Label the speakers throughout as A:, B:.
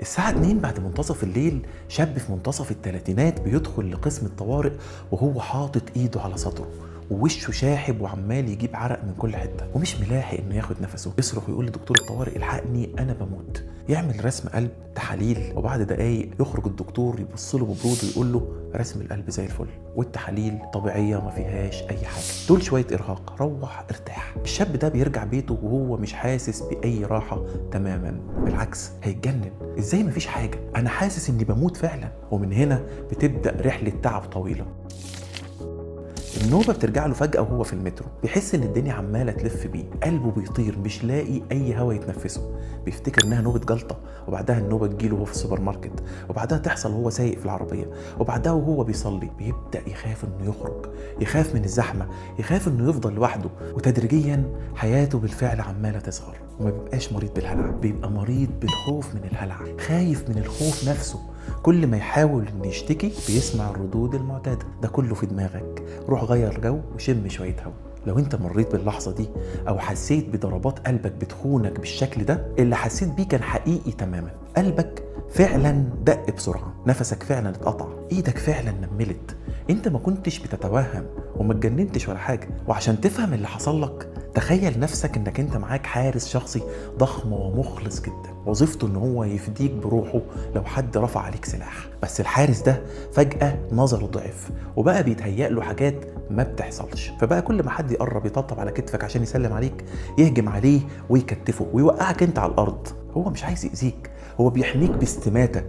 A: الساعة 2 بعد منتصف الليل شاب في منتصف الثلاثينات بيدخل لقسم الطوارئ وهو حاطط ايده على صدره ووشه شاحب وعمال يجيب عرق من كل حته ومش ملاحق انه ياخد نفسه. يصرخ ويقول لدكتور الطوارئ الحقني انا بموت. يعمل رسم قلب تحاليل وبعد دقايق يخرج الدكتور يبص له ببرود ويقول له رسم القلب زي الفل والتحاليل طبيعيه ما فيهاش اي حاجه، دول شويه ارهاق، روح ارتاح. الشاب ده بيرجع بيته وهو مش حاسس باي راحه تماما، بالعكس هيتجنن. ازاي مفيش حاجه؟ انا حاسس اني بموت فعلا. ومن هنا بتبدا رحله تعب طويله. النوبة بترجع له فجأة وهو في المترو، بيحس ان الدنيا عمالة تلف بيه، قلبه بيطير مش لاقي اي هوا يتنفسه، بيفتكر انها نوبة جلطة، وبعدها النوبة تجيله وهو في السوبر ماركت، وبعدها تحصل وهو سايق في العربية، وبعدها وهو بيصلي. بيبدأ يخاف انه يخرج، يخاف من الزحمة، يخاف انه يفضل لوحده، وتدريجيا حياته بالفعل عمالة تصغر. وما بيبقاش مريض بالهلع، بيبقى مريض بالخوف من الهلع، خايف من الخوف نفسه. كل ما يحاول انه يشتكي بيسمع الردود المعتادة، ده كله في دماغك، روح غير جو وشم شوية هوا. لو انت مريت باللحظة دي او حسيت بضربات قلبك بتخونك بالشكل ده، اللي حسيت بيه كان حقيقي تماما. قلبك فعلا دق بسرعة، نفسك فعلا اتقطع، ايدك فعلا نملت. انت ما كنتش بتتوهم وما اتجننتش ولا حاجة. وعشان تفهم اللي حصل لك تخيل نفسك انك انت معاك حارس شخصي ضخم ومخلص جدا، وظيفته ان هو يفديك بروحه لو حد رفع عليك سلاح. بس الحارس ده فجأة نظره ضعف وبقى بيتهيأ له حاجات ما بتحصلش، فبقى كل ما حد يقرب يطبطب على كتفك عشان يسلم عليك يهجم عليه ويكتفه ويوقعك انت على الارض. هو مش عايز يأذيك، هو بيحميك باستماتة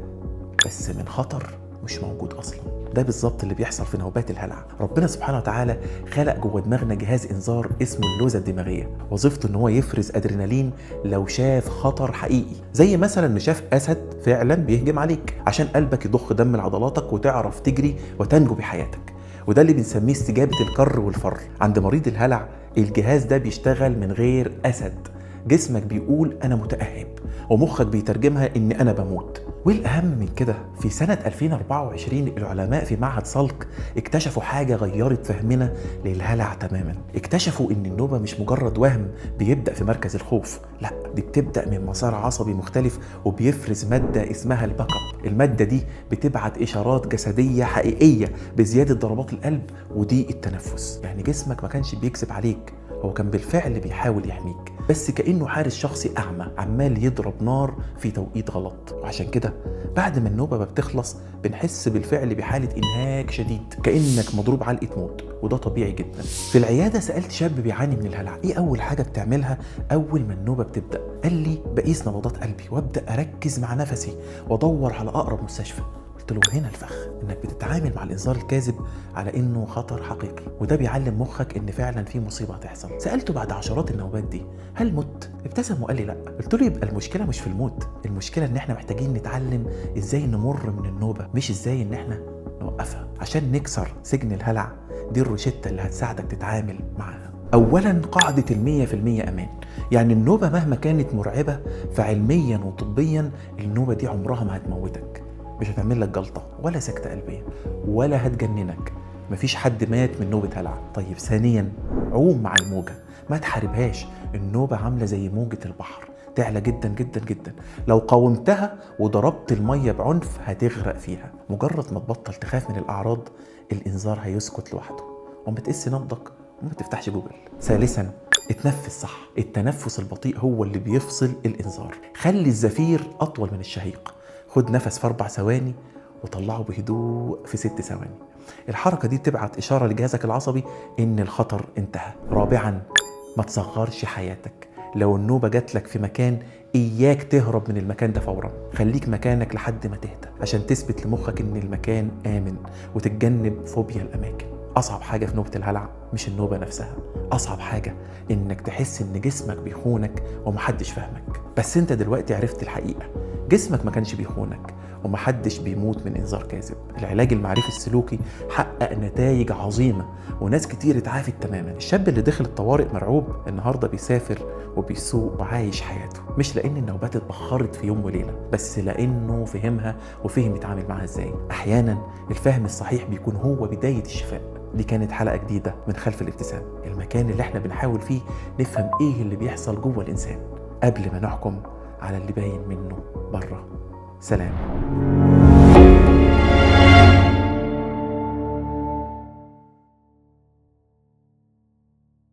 A: بس من خطر مش موجود اصلا. ده بالظبط اللي بيحصل في نوبات الهلع. ربنا سبحانه وتعالى خلق جوه دماغنا جهاز انذار اسمه اللوزة الدماغية، وظيفته ان هو يفرز ادرينالين لو شاف خطر حقيقي، زي مثلا ان شاف اسد فعلا بيهجم عليك، عشان قلبك يضخ دم لعضلاتك وتعرف تجري وتنجو بحياتك. وده اللي بنسميه استجابة الكر والفر. عند مريض الهلع الجهاز ده بيشتغل من غير اسد، جسمك بيقول انا متأهب ومخك بيترجمها ان انا بموت. والاهم من كده، في سنة 2024 العلماء في معهد سالك اكتشفوا حاجة غيرت فهمنا للهلع تماما. اكتشفوا ان النوبة مش مجرد وهم بيبدأ في مركز الخوف، لا دي بتبدأ من مسار عصبي مختلف وبيفرز مادة اسمها الباك اب. المادة دي بتبعت اشارات جسدية حقيقية بزيادة ضربات القلب وضيق التنفس. يعني جسمك ما كانش بيكذب عليك، هو كان بالفعل بيحاول يحميك، بس كأنه حارس شخصي أعمى عمال يضرب نار في توقيت غلط. وعشان كده بعد ما النوبة بتخلص بنحس بالفعل بحالة إنهاك شديد، كأنك مضروب علقة موت، وده طبيعي جدا. في العيادة سألت شاب بيعاني من الهلع إيه أول حاجة بتعملها أول ما النوبة بتبدأ؟ قال لي بقيس نبضات قلبي وأبدأ أركز مع نفسي وأدور على أقرب مستشفى. قلت له هنا الفخ، انك بتتعامل مع الانذار الكاذب على انه خطر حقيقي، وده بيعلم مخك ان فعلا في مصيبه هتحصل. سالته بعد عشرات النوبات دي هل مت؟ ابتسم وقال لي لا. قلت له يبقى المشكله مش في الموت، المشكله ان احنا محتاجين نتعلم ازاي نمر من النوبه، مش ازاي ان احنا نوقفها. عشان نكسر سجن الهلع دي الروشته اللي هتساعدك تتعامل معاها. اولا قاعده 100% امان، يعني النوبه مهما كانت مرعبه فعلميا وطبيا النوبه دي عمرها ما هتموتك، مش هتعمل لك جلطة ولا سكتة قلبية ولا هتجننك. مفيش حد مات من نوبة هلع. طيب ثانيا عوم مع الموجة، ما تحاربهاش. النوبة عاملة زي موجة البحر، تعلى جدا جدا جدا، لو قاومتها وضربت المية بعنف هتغرق فيها. مجرد ما تبطل تخاف من الأعراض الإنذار هيسكت لوحده، وما تقيس نبضك وما تفتحش جوجل. ثالثا اتنفس صح، التنفس البطيء هو اللي بيفصل الإنذار. خلي الزفير أطول من الشهيق، خد نفس في 4 ثواني وطلعه بهدوء في 6 ثواني. الحركة دي تبعت إشارة لجهازك العصبي إن الخطر انتهى. رابعا ما تصغرش حياتك، لو النوبة جات لك في مكان إياك تهرب من المكان ده فورا، خليك مكانك لحد ما تهدى عشان تثبت لمخك إن المكان آمن وتتجنب فوبيا الأماكن. أصعب حاجة في نوبة الهلع مش النوبة نفسها، أصعب حاجة إنك تحس إن جسمك بيخونك ومحدش فاهمك. بس أنت دلوقتي عرفت الحقيقة، جسمك ما كانش بيخونك ومحدش بيموت من إنذار كاذب. العلاج المعرفي السلوكي حقق نتائج عظيمة وناس كتير اتعافت تماما. الشاب اللي دخل الطوارئ مرعوب النهاردة بيسافر وبيسوق وعايش حياته، مش لأن النوبات اتبخرت في يوم وليلة، بس لأنه فهمها وفهم يتعامل معها ازاي. أحيانا الفهم الصحيح بيكون هو بداية الشفاء. دي كانت حلقة جديدة من خلف الابتسام، المكان اللي احنا بنحاول فيه نفهم ايه اللي بيحصل جوه الإنسان قبل ما نحكم على اللي باين منه بره. سلام.